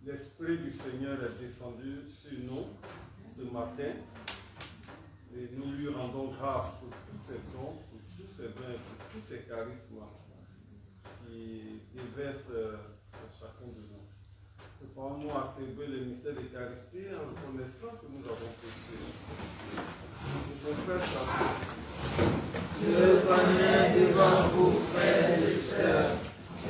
L'Esprit du Seigneur est descendu sur nous ce matin et nous lui rendons grâce pour tous ces dons, pour tous ces dons, pour tous ces charismes qui déversent à chacun de nous. Préparons-nous à célébrer le mystère d'Eucharistie en reconnaissant que nous avons péché. Je confesse à vous. Je connais devant vous, frères et sœurs,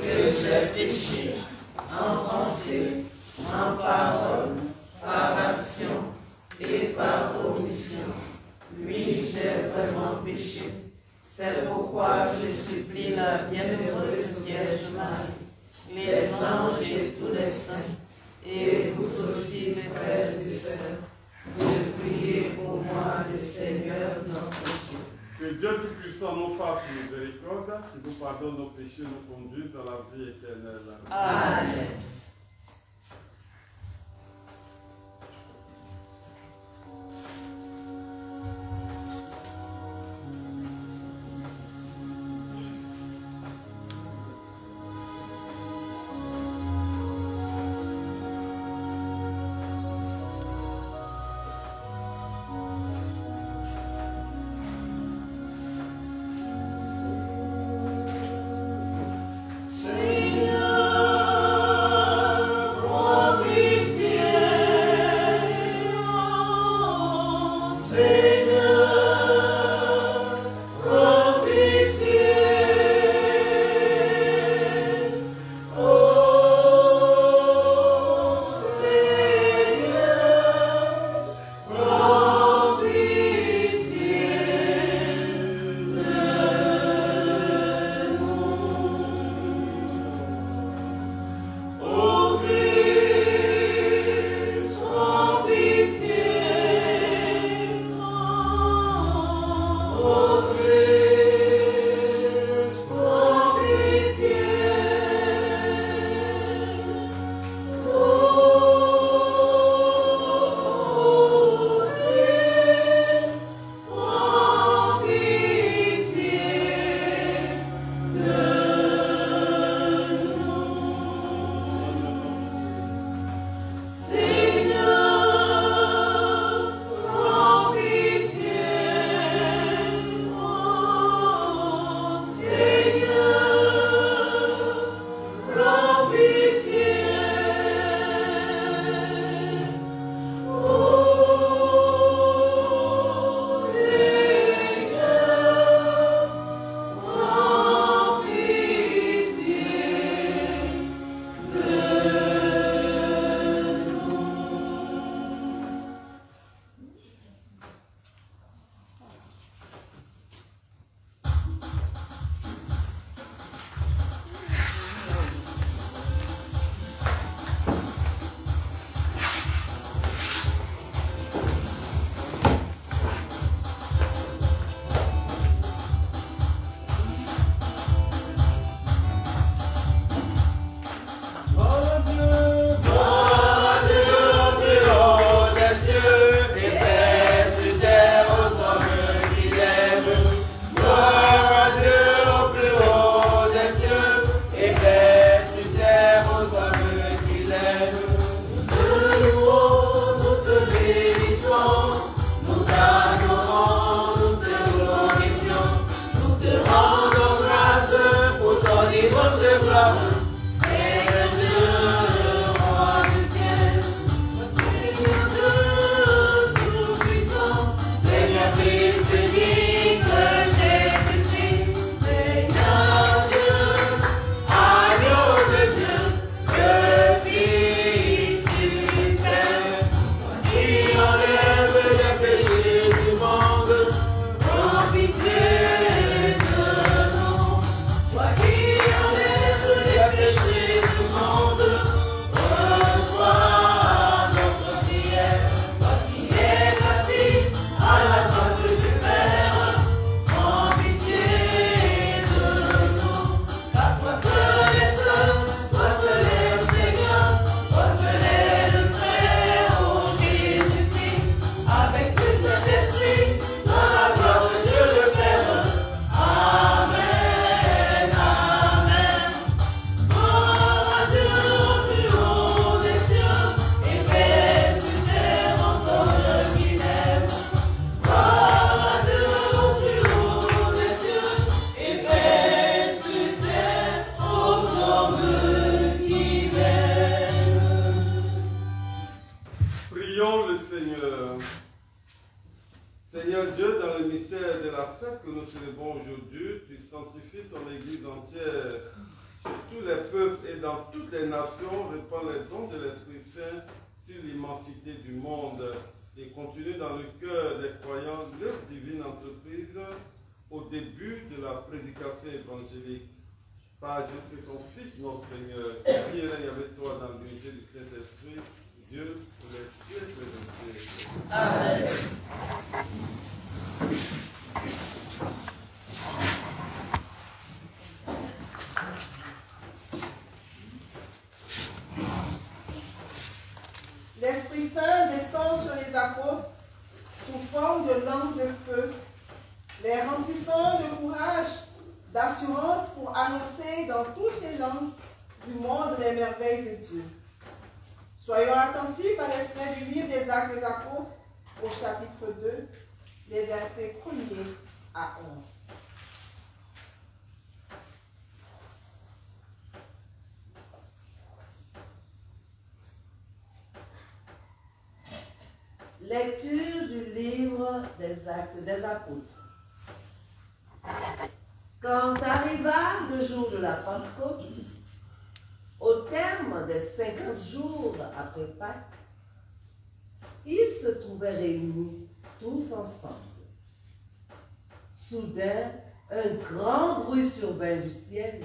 que j'ai péché en pensée, en parole, par action et par omission. Oui, j'ai vraiment péché. C'est pourquoi je supplie la bienheureuse Vierge Marie, les anges et tous les saints, et vous aussi, mes frères et sœurs, de prier pour moi, le Seigneur notre Dieu. Que Dieu Tout-Puissant nous fasse miséricorde, qu'il nous pardonne nos péchés, nous conduise à la vie éternelle. Amen. Seigneur, L'Esprit Saint descend sur les apôtres sous forme de langue de feu, les remplissant de courage, d'assurance pour annoncer dans toutes les langues du monde les merveilles de Dieu. Soyons attentifs à l'extrait du livre des Actes des Apôtres au chapitre 2, les versets 1er à 11. Lecture du livre des Actes des Apôtres. Quand arriva le jour de la Pentecôte, au terme des 50 jours après Pâques, ils se trouvaient réunis tous ensemble. Soudain, un grand bruit survint du ciel,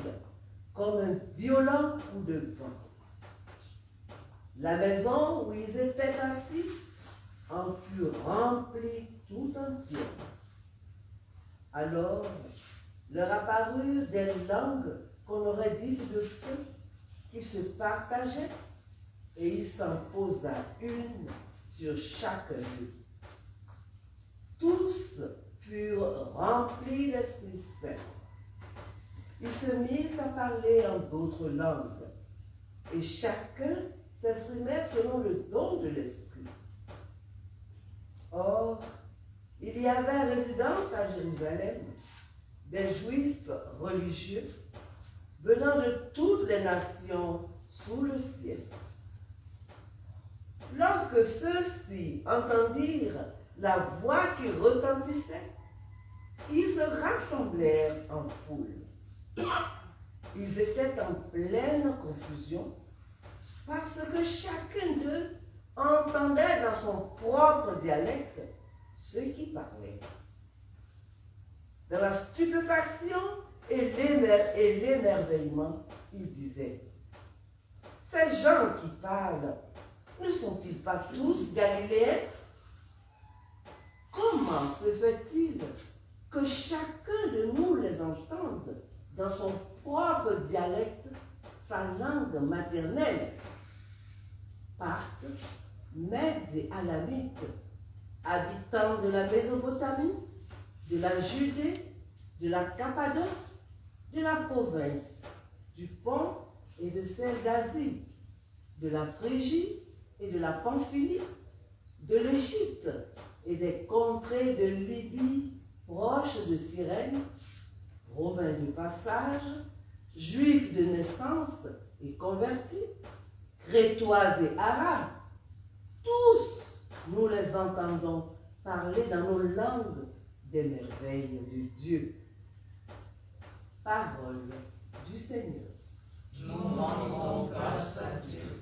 comme un violent coup de vent. La maison où ils étaient assis en fut remplie tout entière. Alors leur apparurent des langues qu'on aurait dites de feu, qui se partageaient, et il s'en posa une sur chaque lieu. Tous furent remplis de l'Esprit Saint. Ils se mirent à parler en d'autres langues, et chacun s'exprimait selon le don de l'Esprit. Or, il y avait résidant à Jérusalem des Juifs religieux venant de toutes les nations sous le ciel. Lorsque ceux-ci entendirent la voix qui retentissait, ils se rassemblèrent en foule. Ils étaient en pleine confusion parce que chacun d'eux entendait dans son propre dialecte ceux qui parlaient. Dans la stupéfaction et l'émerveillement, il disait: ces gens qui parlent, ne sont-ils pas tous Galiléens? Comment se fait-il que chacun de nous les entende dans son propre dialecte, sa langue maternelle? Parthes, Mèdes et Alamites, habitants de la Mésopotamie, de la Judée, de la Cappadoce, de la province, du Pont et de celle d'Asie, de la Phrygie et de la Pamphylie, de l'Égypte et des contrées de Libye proches de Cyrène, Romains de passage, juifs de naissance et convertis, crétois et arabes, tous nous les entendons parler dans nos langues des merveilles de Dieu. Parole du Seigneur. Nous rendons grâce à Dieu.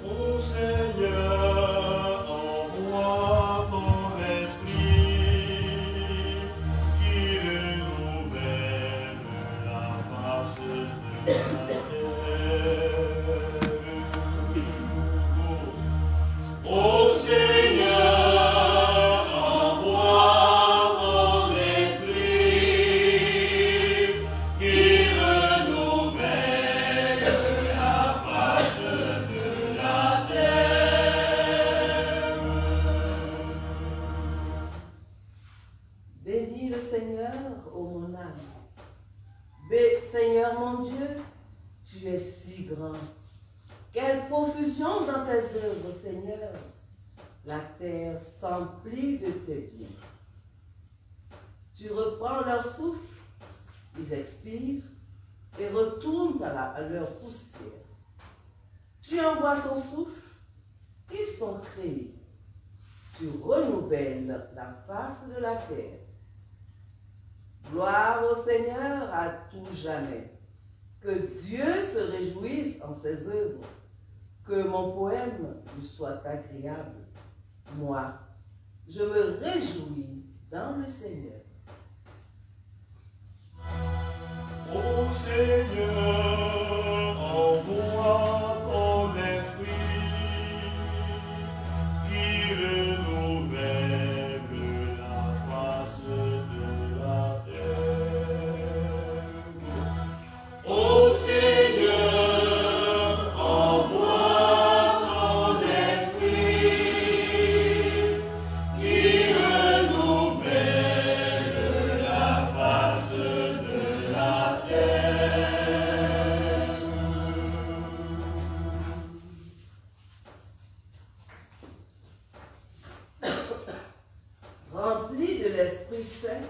Ô Seigneur, envoie ton esprit qui renouvelle la face de la terre. Ô Seigneur, envoie ton esprit qui renouvelle la face de la terre. Bénis le Seigneur, ô mon âme. Seigneur mon Dieu, tu es si grand. Quelle profusion dans tes œuvres, Seigneur. La terre s'emplit de tes biens. Tu reprends leur souffle, ils expirent et retournent à leur poussière. Tu envoies ton souffle, ils sont créés. Tu renouvelles la face de la terre. Gloire au Seigneur à tout jamais. Que Dieu se réjouisse en ses œuvres. Que mon poème lui soit agréable. Moi, je me réjouis dans le Seigneur. Ô Seigneur, envoie ton esprit qui renouvelle la face de la terre. Ô Seigneur, envoie ton esprit qui renouvelle la face de la terre. Remplis de l'Esprit Saint,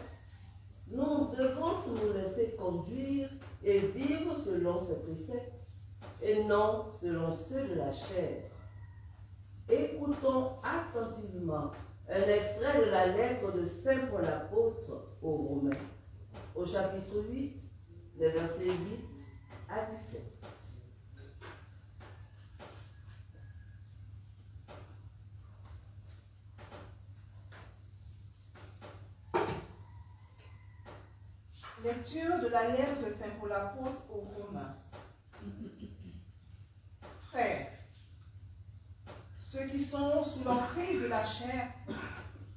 nous devons nous laisser conduire et vivre selon ses préceptes et non selon ceux de la chair. Écoutons attentivement un extrait de la lettre de Saint Paul apôtre aux Romains, au chapitre 8, les versets 8 à 17. Lecture de la lettre de Saint Paul apôtre aux Romains. Frères, ceux qui sont sous l'emprise de la chair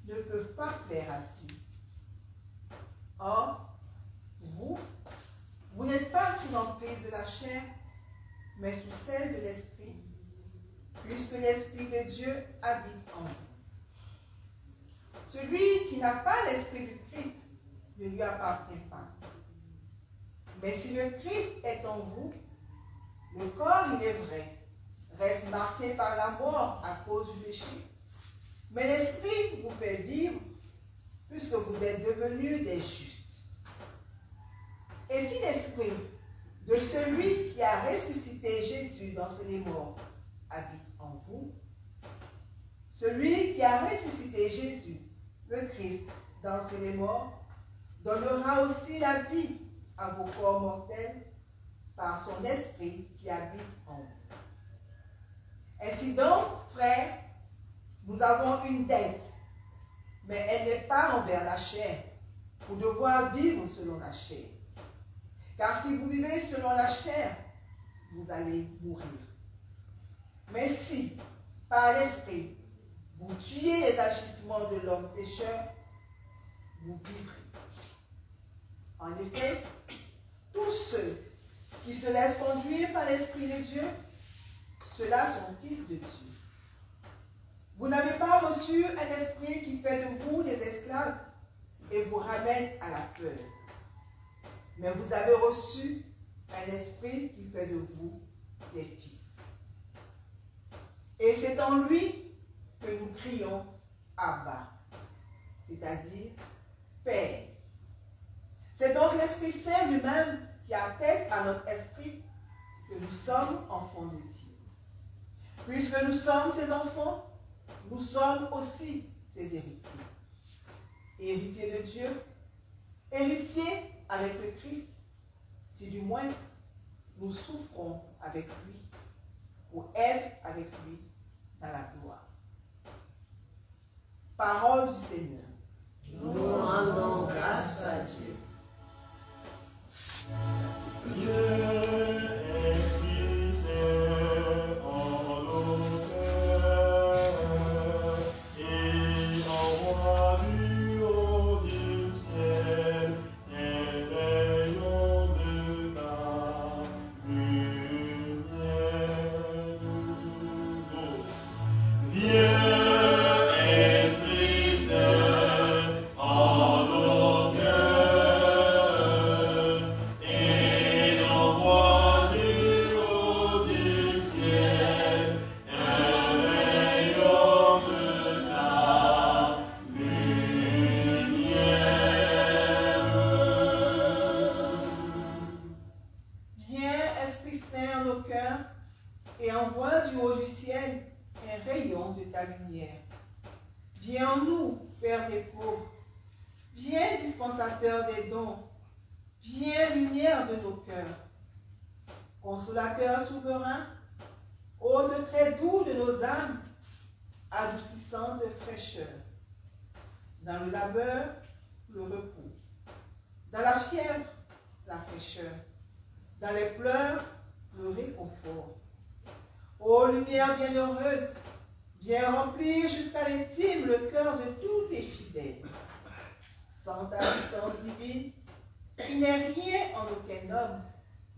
ne peuvent pas plaire à Dieu. Or, vous n'êtes pas sous l'emprise de la chair, mais sous celle de l'Esprit, puisque l'Esprit de Dieu habite en vous. Celui qui n'a pas l'Esprit du Christ ne lui appartient pas. Mais si le Christ est en vous, le corps, il est vrai, reste marqué par la mort à cause du péché. Mais l'Esprit vous fait vivre, puisque vous êtes devenus des justes. Et si l'Esprit de celui qui a ressuscité Jésus d'entre les morts habite en vous, celui qui a ressuscité Jésus, le Christ, d'entre les morts, donnera aussi la vie à vos corps mortels par son esprit qui habite en vous. Ainsi donc, frères, nous avons une dette, mais elle n'est pas envers la chair, pour devoir vivre selon la chair. Car si vous vivez selon la chair, vous allez mourir. Mais si, par l'esprit, vous tuez les agissements de l'homme pécheur, vous vivrez. En effet, tous ceux qui se laissent conduire par l'Esprit de Dieu, ceux-là sont fils de Dieu. Vous n'avez pas reçu un esprit qui fait de vous des esclaves et vous ramène à la peur. Mais vous avez reçu un esprit qui fait de vous des fils. Et c'est en lui que nous crions Abba, c'est-à-dire Père. C'est donc l'Esprit Saint lui-même qui atteste à notre esprit que nous sommes enfants de Dieu. Puisque nous sommes ses enfants, nous sommes aussi ses héritiers. Héritiers de Dieu, héritiers avec le Christ, si du moins nous souffrons avec lui, pour être avec lui dans la gloire. Parole du Seigneur. Nous rendons grâce à Dieu. Dieu est Christ en nos cœurs et envoie du haut du ciel un rayon de ta lumière. Viens, Esprit Saint, en nos cœurs et envoie du haut du ciel un rayon de ta lumière. Viens, Esprit Saint, en nos cœurs, et envoie du haut du ciel un rayon de ta lumière. Viens en nous, Père des pauvres. Viens, dispensateur des dons. Viens, lumière de nos cœurs. Consolateur souverain, hôte très doux de nos âmes, adoucissant de fraîcheur. Dans le labeur, le repos. Dans la fièvre, la fraîcheur. Dans les pleurs, le réconfort. Ô lumière bienheureuse, viens remplir jusqu'à l'intime le cœur de tous tes fidèles. Sans ta puissance divine, il n'est rien en aucun homme,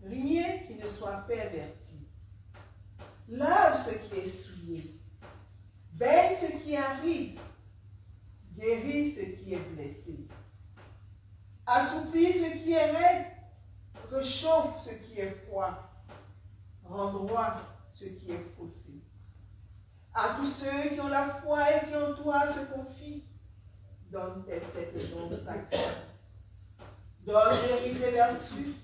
rien qui ne soit perverti. Lave ce qui est souillé, baigne ce qui arrive, guéris ce qui est blessé. Assouplis ce qui est raide, réchauffe ce qui est froid, rends droit ce qui est faussé. À tous ceux qui ont la foi et qui en toi se confient, donne tes sept dons sacrés. Donne les rites et vertus,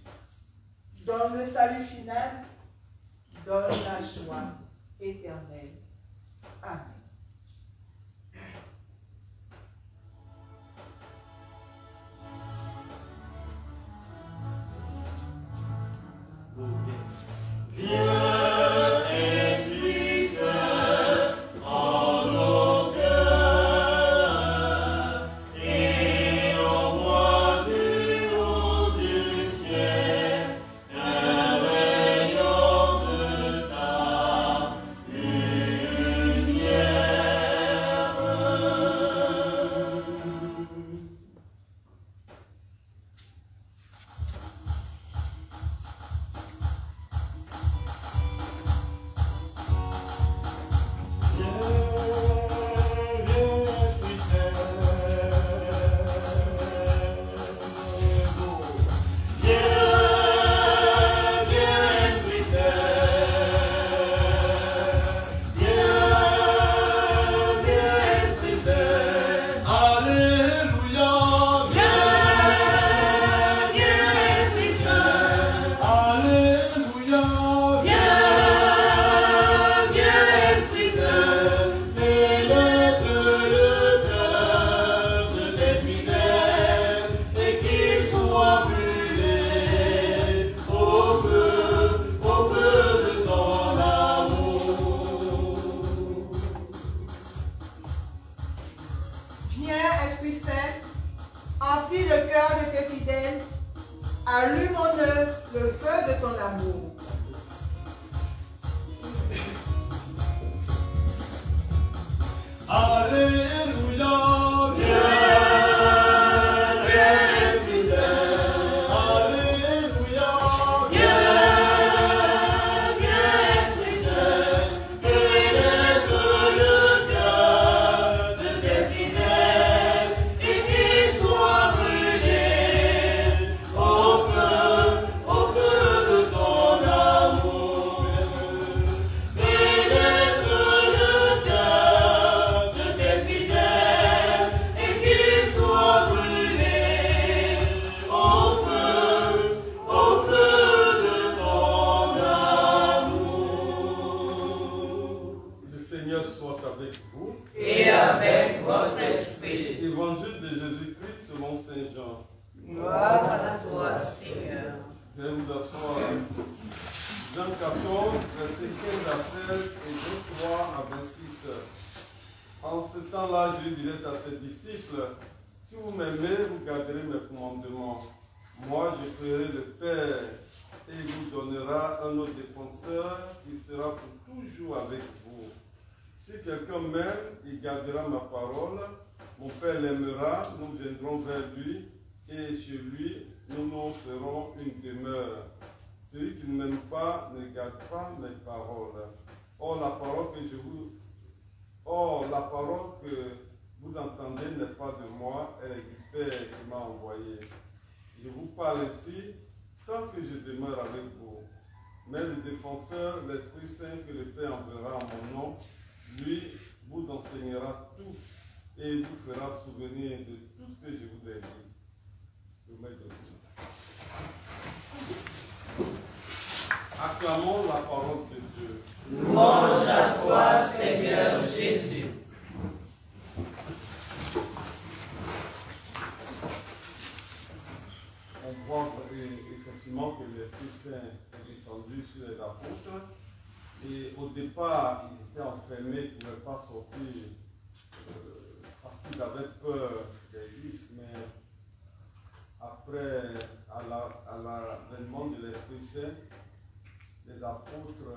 donne le salut final, donne la joie éternelle. Amen. Viens, Esprit Saint, en nos cœurs et envoie du haut du ciel un rayon de ta lumière. Viens, Esprit Saint, emplis le cœur de tes fidèles, allume en eux le feu de ton amour. Alléluia, Esprit Saint, Alléluia, Esprit Saint, pénètre le cœur de tes fidèles et qu'ils soient brûlés au feu de ton amour. Pénètre le cœur avec votre esprit. Évangile de Jésus-Christ selon Saint Jean. Gloire à toi, Seigneur. Veuillez vous asseoir. Jean 14, verset 15 à 16 et 23 à 26. En ce temps-là, Jésus disait à ses disciples, si vous m'aimez, vous garderez mes commandements. Moi, je ferai le Père et il vous donnera un autre défenseur qui sera pour toujours avec vous. Si quelqu'un m'aime, il gardera ma parole. Mon Père l'aimera, nous viendrons vers lui et chez lui, nous nous ferons une demeure. Celui qui ne m'aime pas ne garde pas mes paroles. Or, la parole que vous entendez n'est pas de moi, elle est du Père qui m'a envoyé. Je vous parle ainsi, tant que je demeure avec vous. Mais le défenseur, l'Esprit Saint que le Père enverra en mon nom, lui vous enseignera tout et vous fera souvenir de tout ce que je vous ai dit. Vous mettez debout. Acclamons la parole de Dieu. Louange à toi, Seigneur Jésus. On voit effectivement que l'Esprit Saint est descendu sur les apôtres. Et au départ, ils étaient enfermés, ils ne pouvaient pas sortir parce qu'ils avaient peur des Juifs. Mais après, à l'avènement de l'Esprit Saint, les apôtres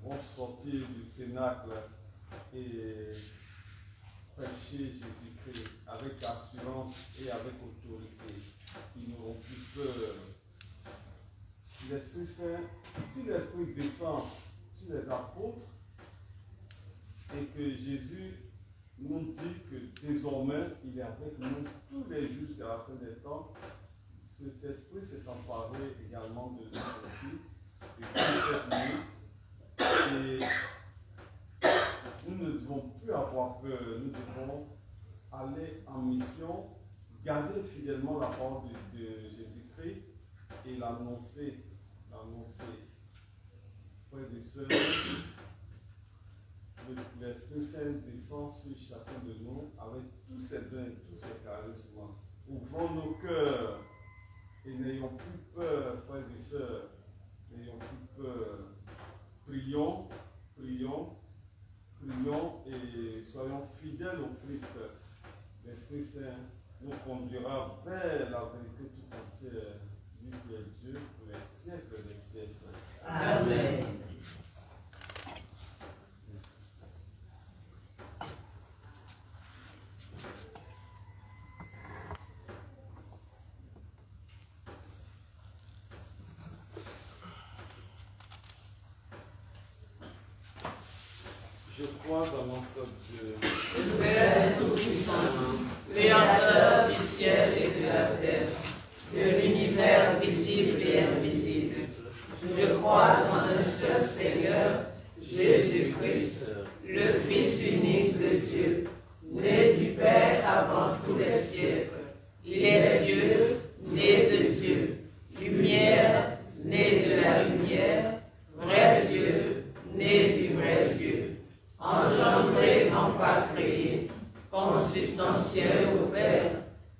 vont sortir du cénacle et prêcher Jésus-Christ avec assurance et avec autorité. Ils n'auront plus peur. L'Esprit Saint, si l'Esprit descend sur les apôtres et que Jésus nous dit que désormais il est avec nous tous les jours jusqu'à la fin des temps, cet Esprit s'est emparé également de nous aussi, et cette nuit. Et nous ne devons plus avoir peur, nous devons aller en mission, garder fidèlement la parole de Jésus-Christ et l'annoncer. Frères et sœurs, l'Esprit Saint descend sur chacun de nous avec tous ses dons et tous ses charismes. Ouvrons nos cœurs et n'ayons plus peur, frères et sœurs. N'ayons plus peur. Prions et soyons fidèles au Christ. L'Esprit Saint nous conduira vers la vérité tout entière. Lui qui est Dieu pour les siècles des siècles. Amen. Je crois dans un seul Dieu, Le Père Tout-Puissant, Créateur du ciel et de la terre, de l'univers visible et invisible. Je crois en un seul Seigneur, Jésus-Christ, le Fils unique de Dieu, né du Père avant tous les siècles. Il est Dieu, né de Dieu, lumière, né de la lumière, vrai Dieu, né du vrai Dieu, engendré, non pas créé, consubstantiel au Père,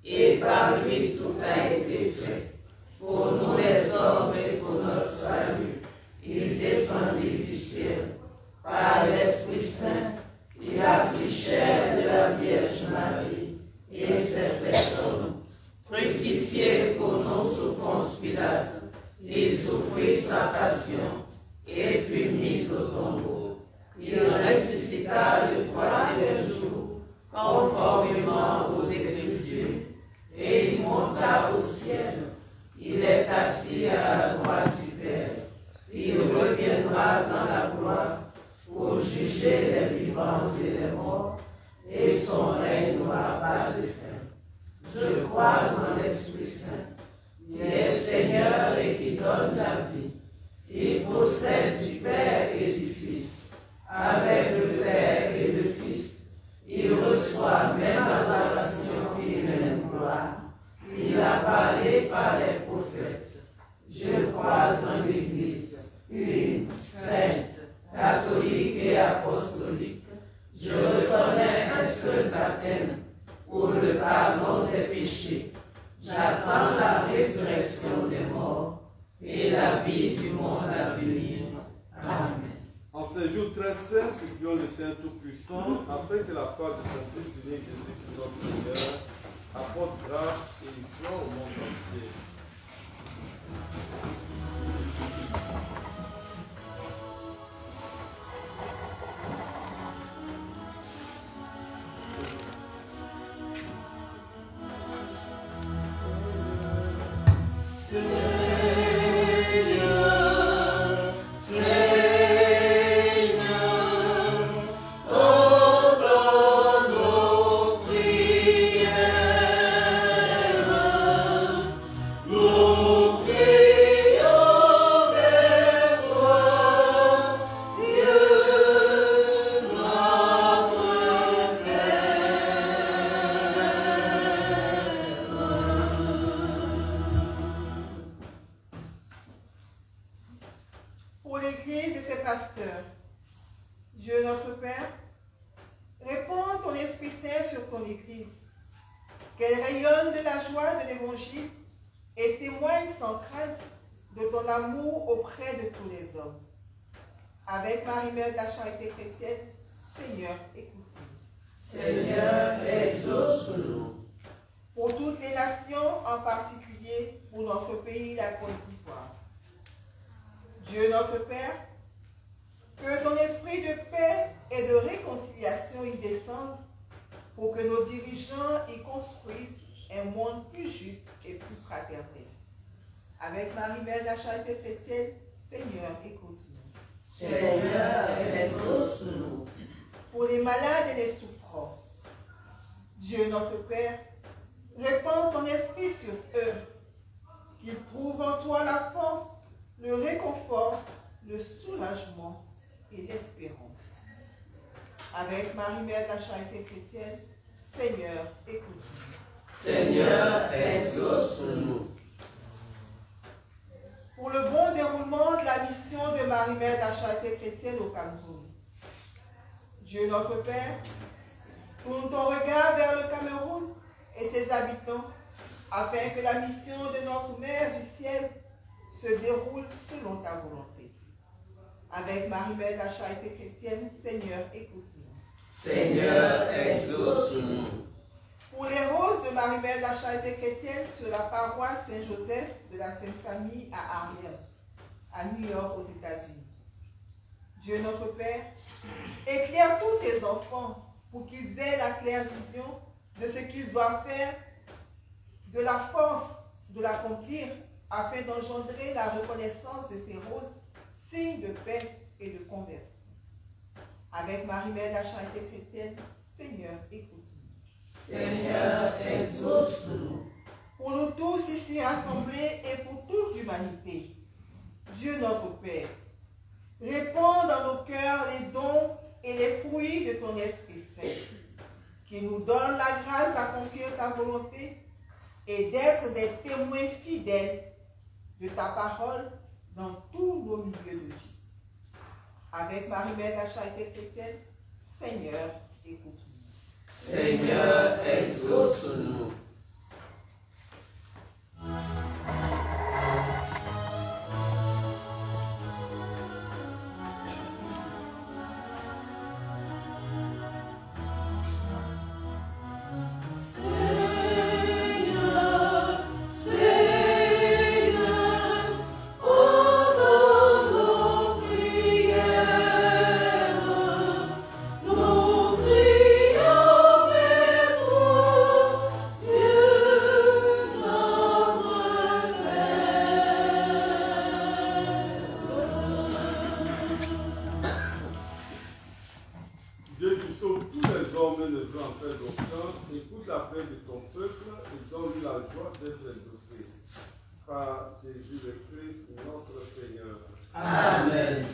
et par lui tout a été fait. Pour nous les hommes et pour notre salut, il descendit du ciel. Par l'Esprit Saint, il a pris chair de la Vierge Marie et s'est fait homme. Crucifié pour nous sous Ponce Pilate, il souffrit sa passion et fut mis au tombeau. Il ressuscita le troisième jour, conformément aux Écritures, et il monta au ciel. Il est assis à la droite du Père. Il reviendra dans la gloire pour juger les vivants et les morts, et son règne n'aura pas de fin. Je crois en l'Esprit Saint, qui est Seigneur et qui donne la vie. Il procède du Père et du Fils, avec le Père et le Fils, baptême pour le pardon des péchés. J'attends la résurrection des morts et la vie du monde à venir. Amen. En ces jours très saints, supplions le Seigneur Tout-Puissant, afin que la part de son Fils unique Jésus-Christ notre Seigneur apporte grâce et joie au monde entier. Pour l'Église et ses pasteurs, Dieu notre Père, répands ton Esprit Saint sur ton Église, qu'elle rayonne de la joie de l'Évangile et témoigne sans crainte de ton amour auprès de tous les hommes. Avec Marie-Mère de la Charité chrétienne, Seigneur, écoute-nous. Seigneur, exauce-nous. Pour toutes les nations, en particulier pour notre pays, la Côte d'Ivoire. Dieu notre Père, que ton esprit de paix et de réconciliation y descende pour que nos dirigeants y construisent un monde plus juste et plus fraternel. Avec Marie-Mère de la Charité chrétienne, Seigneur, écoute-nous. Seigneur, exauce-nous. Pour les malades et les souffrants, Dieu notre Père, répands ton esprit sur eux, qu'ils trouvent en toi la force, le réconfort, le soulagement et l'espérance. Avec Marie-Mère de la Charité chrétienne, Seigneur, écoute-nous. Seigneur, exauce-nous. Pour le bon déroulement de la mission de Marie-Mère de la Charité chrétienne au Cameroun, Dieu notre Père, tourne ton regard vers le Cameroun et ses habitants, afin que la mission de notre Mère du ciel se déroule selon ta volonté. Avec Marie-Mère de la Charité chrétienne, Seigneur, écoute-nous. Seigneur, exauce-nous. Pour les roses de Marie-Mère de la Charité chrétienne sur la paroisse Saint-Joseph de la Sainte Famille à Harlem, à New York, aux États-Unis. Dieu notre Père, éclaire tous tes enfants pour qu'ils aient la claire vision de ce qu'ils doivent faire, de la force de l'accomplir, afin d'engendrer la reconnaissance de ces roses, signe de paix et de conversion. Avec Marie-Mère de la Charité chrétienne, Seigneur, écoute-nous. Seigneur, exauce-nous. Pour nous tous ici rassemblés et pour toute l'humanité, Dieu notre Père, répands dans nos cœurs les dons et les fruits de ton Esprit Saint, qui nous donne la grâce d'accomplir ta volonté et d'être des témoins fidèles de ta parole dans tous nos milieux de vie. Avec Marie-Mère de la Charité chrétienne, Seigneur, écoute-nous. Seigneur, exauce-nous. Dieu qui sauve tous les hommes et ne veut en faire d'aucun, écoute la plainte de ton peuple et donne-lui la joie d'être exaucé. Par Jésus le Christ, notre Seigneur. Amen.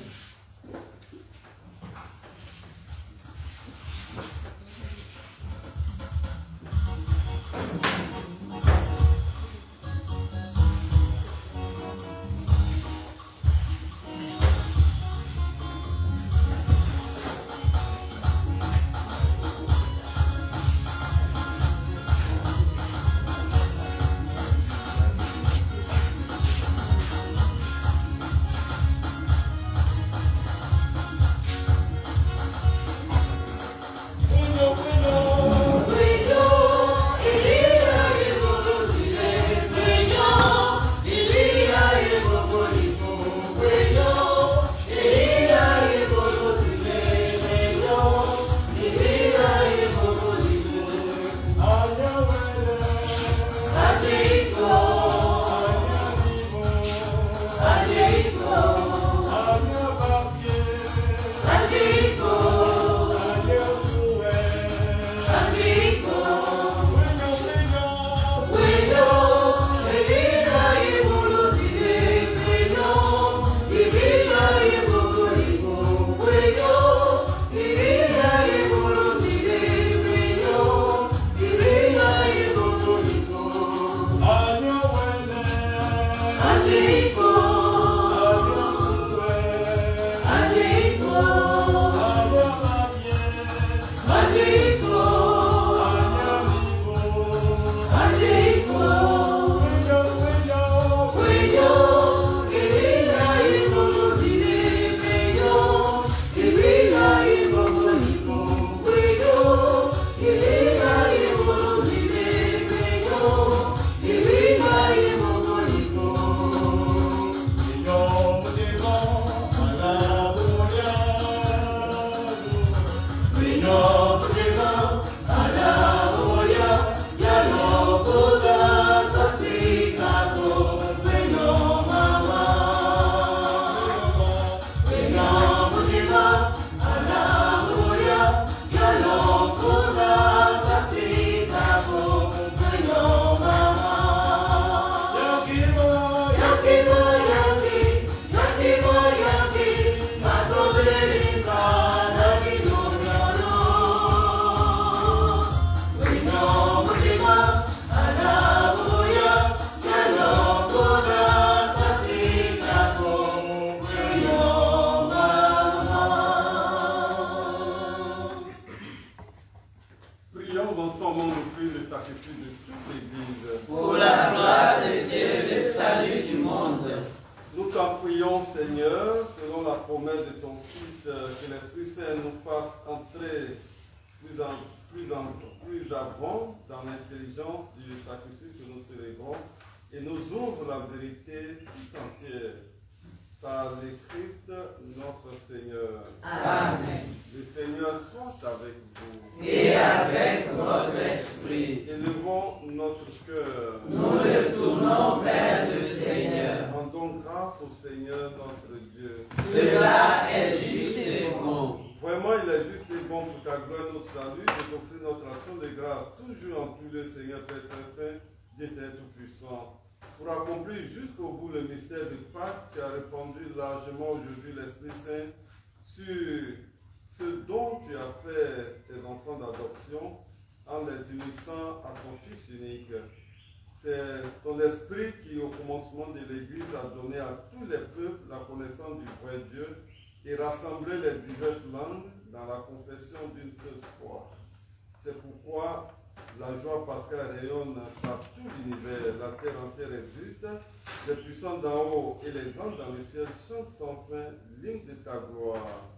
Prions ensemble en offrir le sacrifice de toute l'Église. Pour la gloire de Dieu et le salut du monde. Nous t'en prions, Seigneur, selon la promesse de ton Fils, que l'Esprit Saint nous fasse entrer plus avant dans l'intelligence du sacrifice que nous célébrons et nous ouvre la vérité tout entière. Par le Christ, notre Seigneur. Amen. Le Seigneur soit avec vous. Et avec votre esprit. Élevons notre cœur. Nous le tournons vers le Seigneur. Rendons grâce au Seigneur notre Dieu. Cela est juste et bon. Vraiment, il est juste et bon pour ta gloire, notre salut, de t'offrir notre action de grâce, toujours en tout le Seigneur, Père très saint, Dieu tout-puissant. Pour accomplir jusqu'au bout le mystère de Pâques, tu as répandu largement aujourd'hui l'Esprit Saint sur ce dont tu as fait tes enfants d'adoption en les unissant à ton Fils unique. C'est ton Esprit qui, au commencement de l'Église, a donné à tous les peuples la connaissance du vrai Dieu et rassemblé les diverses langues dans la confession d'une seule foi. C'est pourquoi la joie pascale rayonne par tout l'univers, la terre entière exulte, les puissants d'en haut et les anges dans le ciel chantent sans fin l'hymne de ta gloire.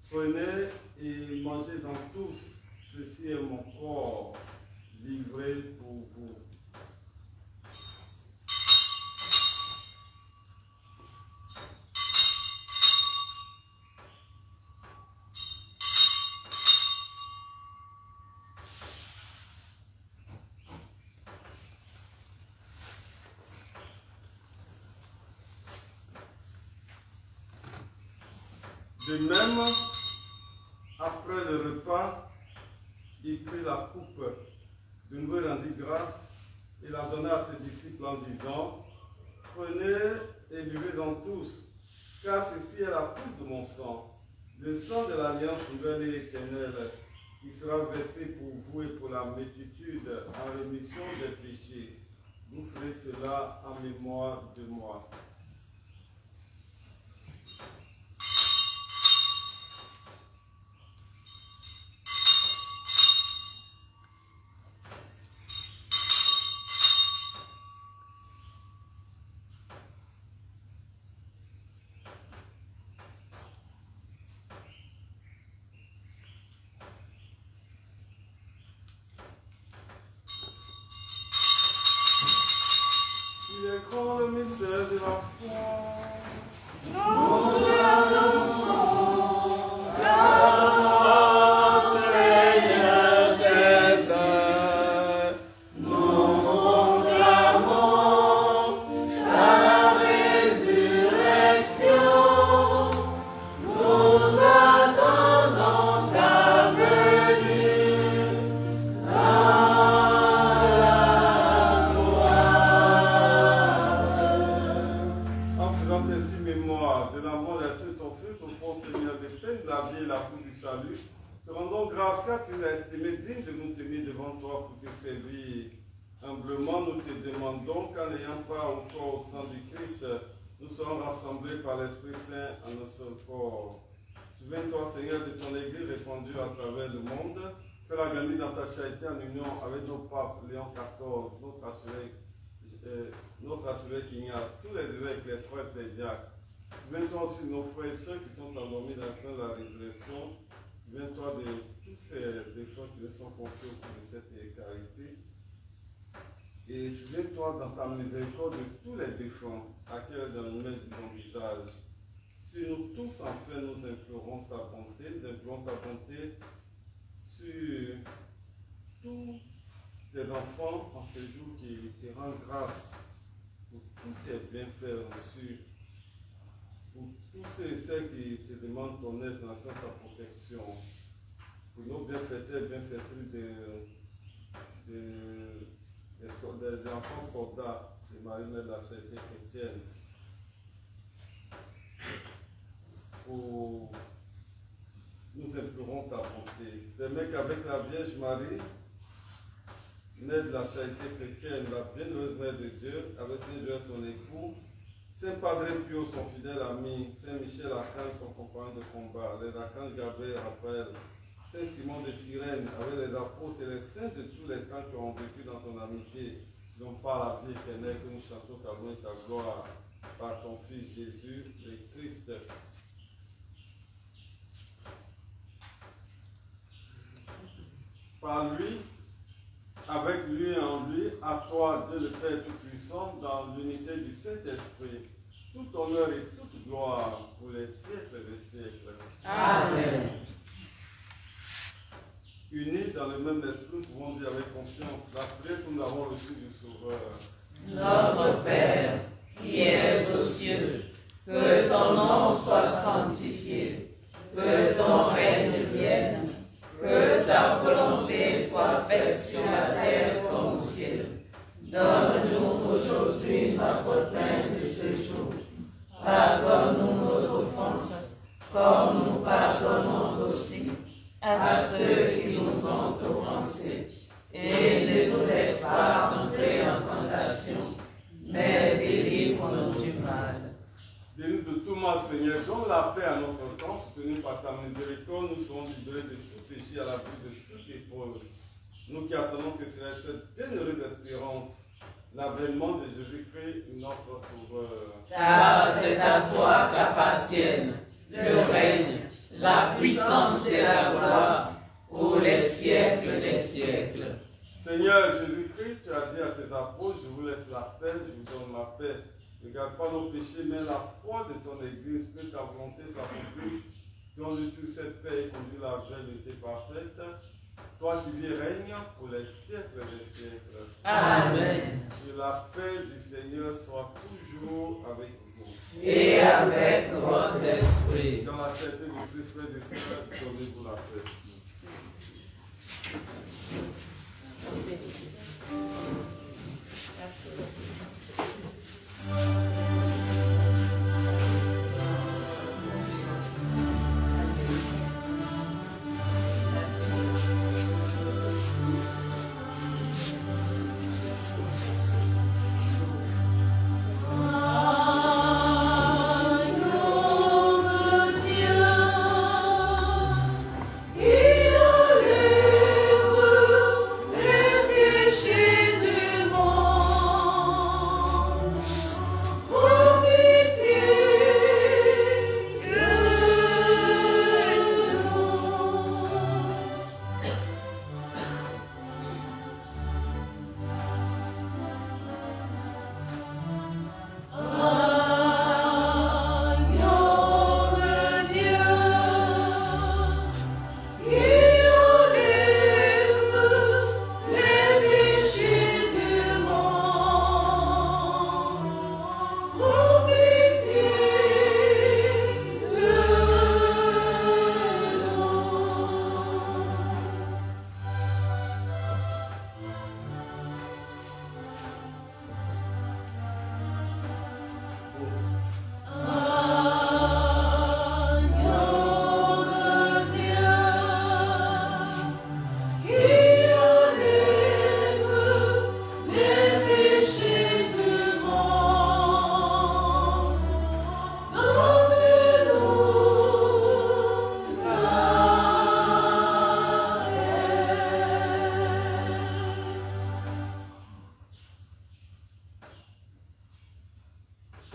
Prenez et mangez-en tous, ceci est mon corps livré pour vous. De même, après le repas, il prit la coupe, de nouveau rendit grâce et la donna à ses disciples en disant, prenez et buvez-en tous, car ceci est la coupe de mon sang, le sang de l'alliance nouvelle et éternelle, qui sera versé pour vous et pour la multitude en rémission des péchés. Vous ferez cela en mémoire de moi. célébrons le mystère de la foi. Nous annonçons ta Seigneur Jésus. Nous proclamons ta résurrection. Nous attendons ta venue dans la gloire. En faisant ainsi mémoire de la mort de ton Fils, au fond, Seigneur, des peines de la vie et la coupe du salut, te rendons grâce car tu l'as estimé digne de nous tenir devant toi pour te servir. Humblement, nous te demandons qu'en n'ayant pas au corps au sang du Christ, nous serons rassemblés par l'Esprit Saint en un seul corps. Souviens-toi, Seigneur, de ton Église répandue à travers le monde. Fais-la grandir dans ta charité en union avec nos papes, Léon XIV, notre archevêque Ignace, tous les évêques, les prêtres, les diacres. Souviens-toi aussi de nos frères et sœurs qui sont endormis dans de la résurrection. Souviens-toi de tous ces défunts qui nous sont confiés au cours de cette Eucharistie. Et souviens-toi dans ta miséricorde de tous les défunts à qui dans le mains de ton visage. Si nous tous enfin nous implorons ta bonté sur tous tes enfants en ce jour qui te rendent grâce pour tous tes bienfaits reçus, pour tous ceux et celles qui te demandent ton aide dans ta protection, pour nos bienfaiteurs et bienfaitrices des enfants soldats de Marie-Mère de la Charité chrétienne. Nous implorons ta bonté. Permets qu'avec la Vierge Marie, née de la charité chrétienne, la bienheureuse Mère de Dieu, avec Saint-Joseph son époux, Saint Padre Pio, son fidèle ami, Saint Michel Archange, son compagnon de combat, les archanges Gabriel et Raphaël, Saint Simon de Cyrène, avec les apôtres et les saints de tous les temps qui ont vécu dans ton amitié, dont par la vie éternelle que nous chantons ta gloire et ta gloire, par ton Fils Jésus, le Christ. Par lui, avec lui et en lui, à toi, Dieu le Père Tout-Puissant, dans l'unité du Saint-Esprit, tout honneur et toute gloire pour les siècles des siècles. Amen. Unis dans le même esprit, nous pouvons dire avec confiance la prière que nous avons reçue du Sauveur. Notre Père, qui es aux cieux, que ton nom soit sanctifié, que ton règne vienne, que ta volonté soit faite sur la terre comme au ciel. Donne-nous aujourd'hui notre pain de ce jour. Pardonne-nous nos offenses, comme nous pardonnons aussi à ceux qui nous ont offensés. Et ne nous laisse pas entrer en tentation, mais délivre-nous du mal. Délivre de tout mal, Seigneur, donne la paix à notre temps, soutenus par ta miséricorde, nous serons libérés de tout péché à la vue de toute épreuve. Nous qui attendons que c'est cette bienheureuse espérance, l'avènement de Jésus-Christ, notre Sauveur. Car c'est à toi qu'appartiennent le règne, la puissance et la gloire, pour les siècles des siècles. Seigneur Jésus-Christ, tu as dit à tes apôtres, je vous laisse la paix, je vous donne ma paix. Ne garde pas nos péchés, mais la foi de ton Église, que ta volonté s'accomplisse. Donne-lui toute cette paix et conduis la vérité parfaite. Toi qui vis et règnes pour les siècles des siècles. Amen. Que la paix du Seigneur soit toujours avec vous. Et avec votre esprit. Dans la charité du Christ, Frère du Seigneur, donnez-vous la paix. Les péchés du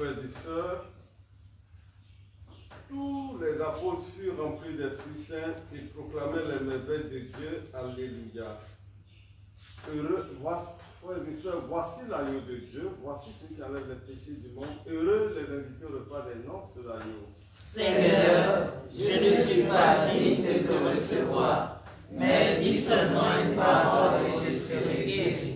frères et sœurs, tous les apôtres furent remplis d'Esprit Saint et proclamaient les merveilles de Dieu. Alléluia. Heureux, frères et sœurs, voici l'agneau de Dieu, voici celui qui enlève les péchés du monde. Heureux les invités au repas des noces de l'agneau. Seigneur, je ne suis pas digne de te recevoir, mais dis seulement une parole et je serai guéri.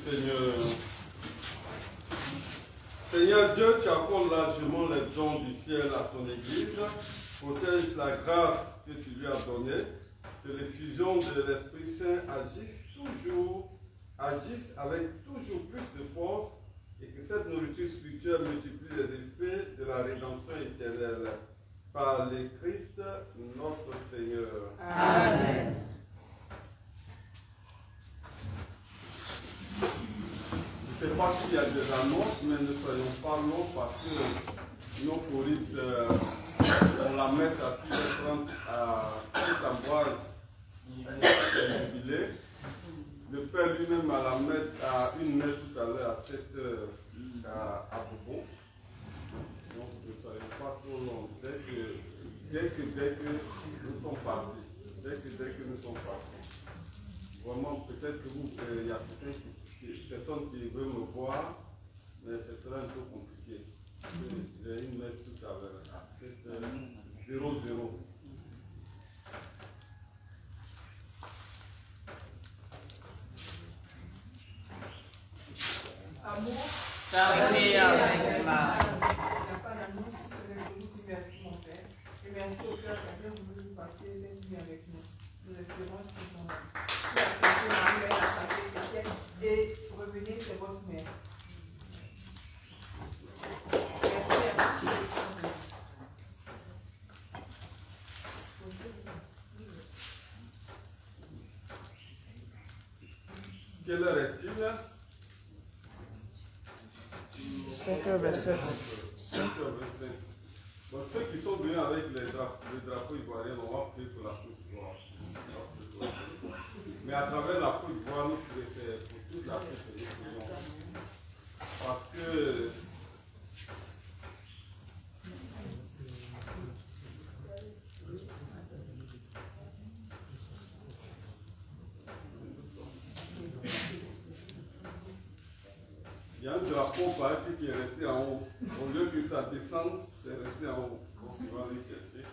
Seigneur. Seigneur Dieu, tu accordes largement les dons du ciel à ton Église. Protège la grâce que tu lui as donnée. Que l'effusion de l'Esprit Saint agisse avec toujours plus de force et que cette nourriture spirituelle multiplie les effets de la rédemption éternelle. Par le Christ, notre Seigneur. Amen. Je ne sais pas s'il y a des annonces, mais ne soyons pas longs parce que nos choristes ont la messe à 6h30 à Saint-Ambroise au jubilé. Le Père lui-même a la messe, a une messe tout à l'heure à 7h à Bobo. Donc ne soyons pas trop longs. Dès que nous sommes partis, dès que nous sommes partis, vraiment peut-être que vous, il y a certaines personnes qui veulent me voir, mais ce sera un peu compliqué. J'ai une messe tout à l'heure à 7h00. Amour. Merci à vous. Il n'y a pas d'annonce, je vous dis merci mon Père. Et merci au cœur qui a bien voulu passer cette nuit avec nous. Nous espérons qu'ils sont là. Et revenez, c'est votre mère. Merci à vous. Quelle heure est-il? 5h27. 5h25. Donc ceux qui sont venus avec le drapeau ivoirien, on va prier pour la Côte d'Ivoire. Mais à travers la Côte d'Ivoire, nous prions pour toute la Côte que nous prions. Parce que il y a un drapeau par ici qui est resté en haut. Au lieu que ça descende, c'est resté en haut. Donc on va aller chercher.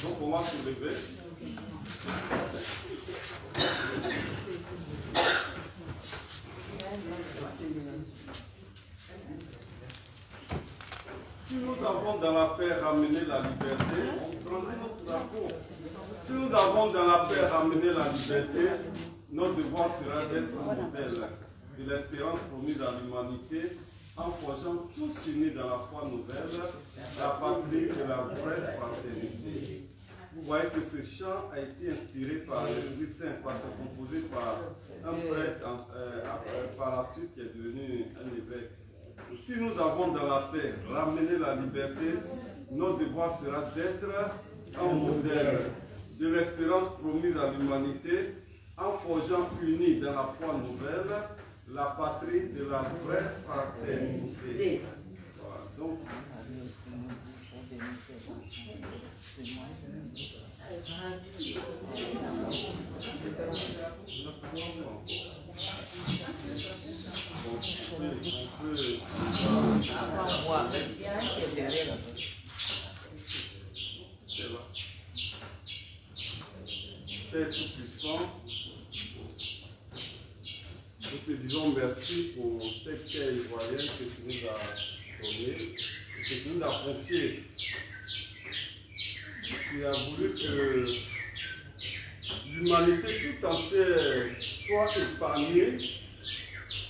Donc on va se lever. Si nous avons dans la paix ramené la liberté, on prendrait notre drapeau. Si nous avons dans la paix ramené la liberté, notre devoir sera d'être un modèle de l'espérance promise à l'humanité en forgeant tous unis dans la foi nouvelle, la patrie et la vraie fraternité. Vous voyez que ce chant a été inspiré par l'Esprit Saint, parce que composé par un prêtre par la suite qui est devenu un évêque. Si nous avons dans la paix ramené la liberté, notre devoir sera d'être un modèle de l'espérance promise à l'humanité en forgeant unis dans la foi nouvelle la patrie de la vraie fraternité. Voilà, donc, Père Tout-Puissant, nous te disons merci pour cette terre ivoirienne que tu nous as donnée, que tu nous as confiée. Tu as voulu que l'humanité tout entière soit épargnée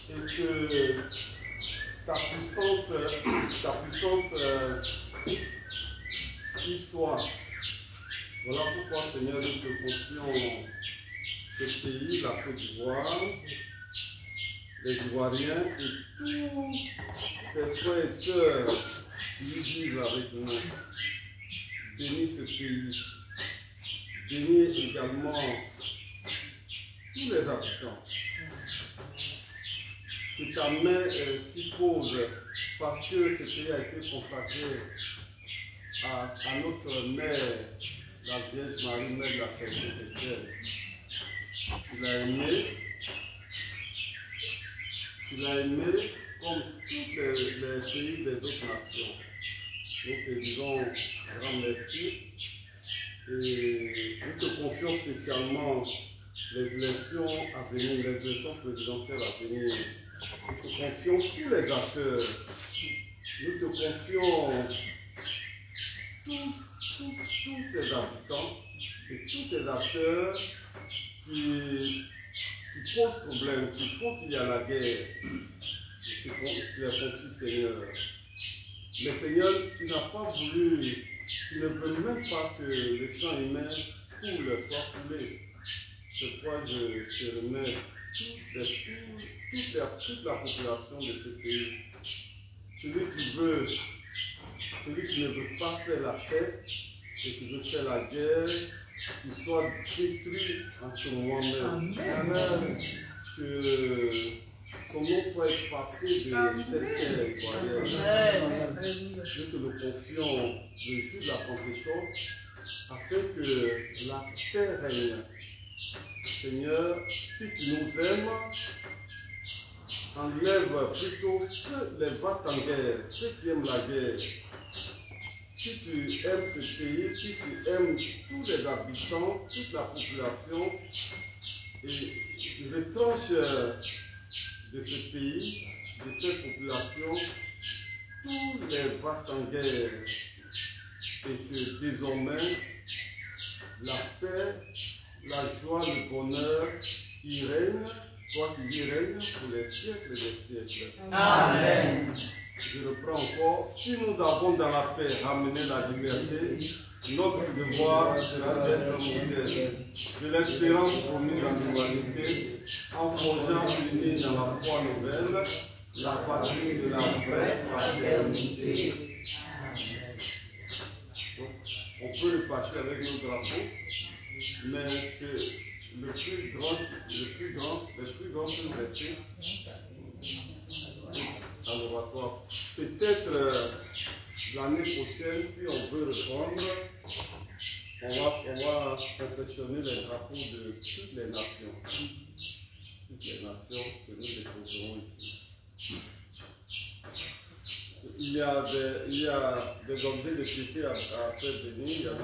et que ta puissance y soit. Voilà pourquoi, Seigneur, nous te confions ce pays, la Côte d'Ivoire, les Ivoiriens et tous tes frères et sœurs qui vivent avec nous. Bénis ce pays. Bénis également tous les habitants. Que ta main s'y pose parce que ce pays a été consacré à notre mère, la Vierge Marie, mère de la Sainteté chrétienne. Tu l'as aimée. Tu l'as aimée comme tous les pays des autres nations. Nous te disons grand merci Et nous te confions spécialement les élections à venir, les élections présidentielles à venir. Nous te confions tous les acteurs. Nous te confions tous ces habitants et tous ces acteurs qui posent problème, qui font qu'il y a la guerre. C'est la conflit, Seigneur. Mais Seigneur, tu n'as pas voulu, tu ne veux même pas que le sang humain coule, soit coulé. C'est pourquoi je te remets toute la population de ce pays. Celui qui ne veut pas faire la paix et qui veut faire la guerre, qu'il soit détruit en ce moment même. Amen. Que son nom soit effacé de cette terre citoyenne. Nous te le confions le jour de la Pentecôte afin que la paix règne. Seigneur, si tu nous aimes, enlève plutôt les vats en guerre, ceux qui aiment la guerre. Si tu aimes ce pays, si tu aimes tous les habitants, toute la population, et retranche de ce pays, de cette population, tous les vats en guerre, et que désormais, la paix, la joie, le bonheur, y règne, toi qui y règne pour les siècles des siècles. Amen. Je reprends encore. Si nous avons dans la paix ramené la liberté, notre devoir sera d'être modèle de l'espérance promise dans l'humanité, en forgeant unis dans la foi nouvelle, la patrie de la vraie fraternité. Donc, on peut le passer avec nos drapeaux, mais le plus grand que nous rester à l'oratoire. Peut-être l'année prochaine, si on veut reprendre, on va confectionner les drapeaux de toutes les nations. Toutes les nations que nous découvrons ici. Il y a des objets de piété à faire venir, il y en a.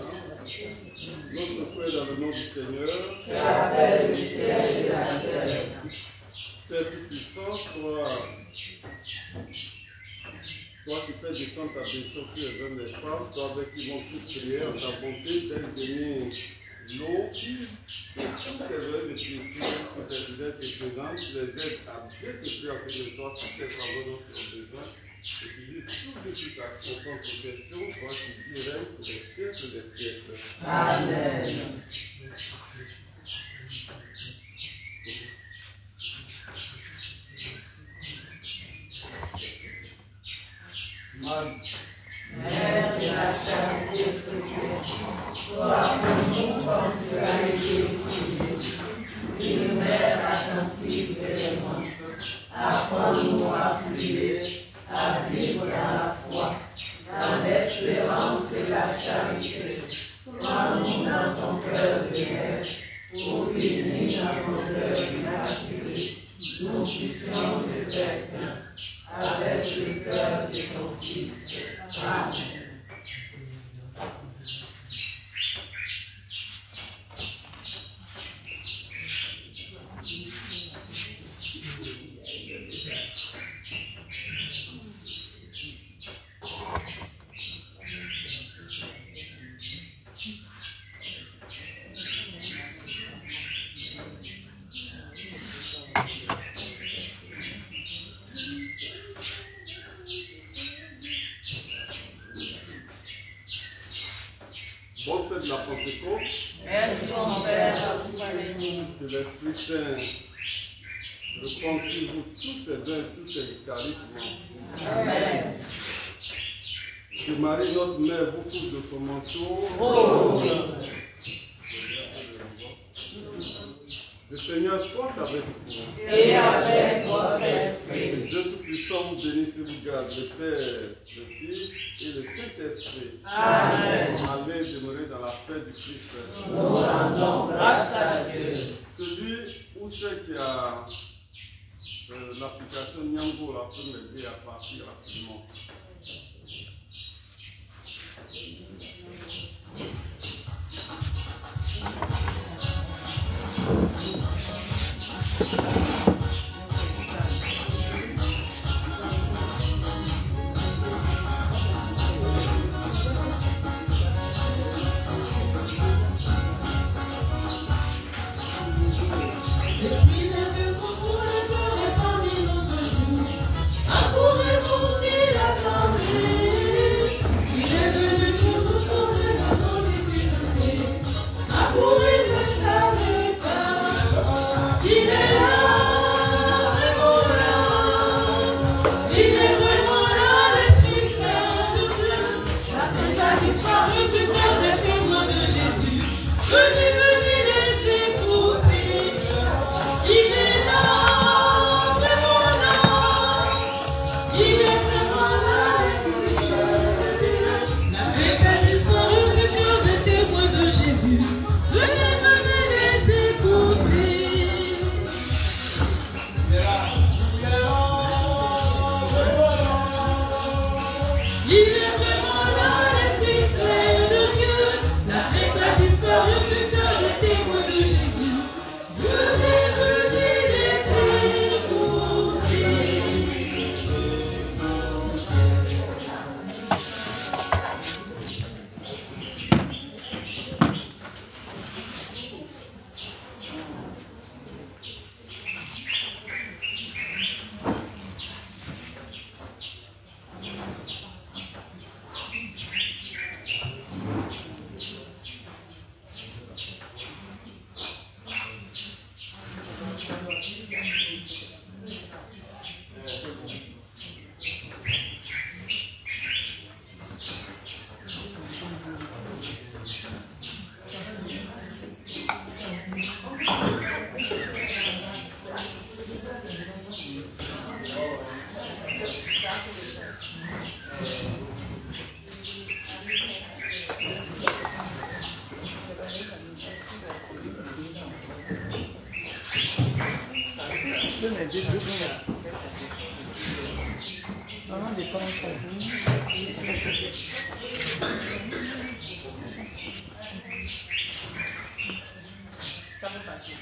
Notre Père, dans le nom du Seigneur, qui a fait le ciel et la terre. Père tout-puissant, toi qui fais descendre ta bénédiction sur les hommes et les femmes, toi avec qui vont tous prier en ta bonté, telle venir l'eau, et tous ces œuvres de piété que tes fidèles te présentent, tu les aides à bien te prier à côté de toi, toutes tes travaux dont tu as besoin, et tu dis tout de suite à ton protection, toi qui dirais pour les siècles des siècles. Amen. Mère de la charité spirituelle, sois pour nous comme tu as été pour Jésus, une mère attentive et aimante. Apprends-nous à prier, à vivre dans la foi, dans l'espérance et la charité. Prends-nous dans ton cœur de mère, pour qu'unis dans ton cœur immaculé, nous puissions le faire avec le cœur de ton Fils. Amen. Bonne fête de la Pentecôte. Merci mon Père à tout béni. Que l'Esprit Saint reprend sur vous tous ces dons et tous ces charismes. Amen. Que Marie, notre mère, vous couvre de son manteau. Oh. Le Seigneur soit avec vous. Et avec votre esprit. Que Dieu Tout-Puissant vous bénisse et vous garde, le Père, le Fils et le Saint-Esprit. Amen. Allez demeurer dans la paix du Christ. Nous rendons grâce à Dieu. Celui ou celle qui a l'application Nyango, la peut m'aider à partir rapidement. peux m'aider deux fois. Maman dépend de ça. Ça va passer.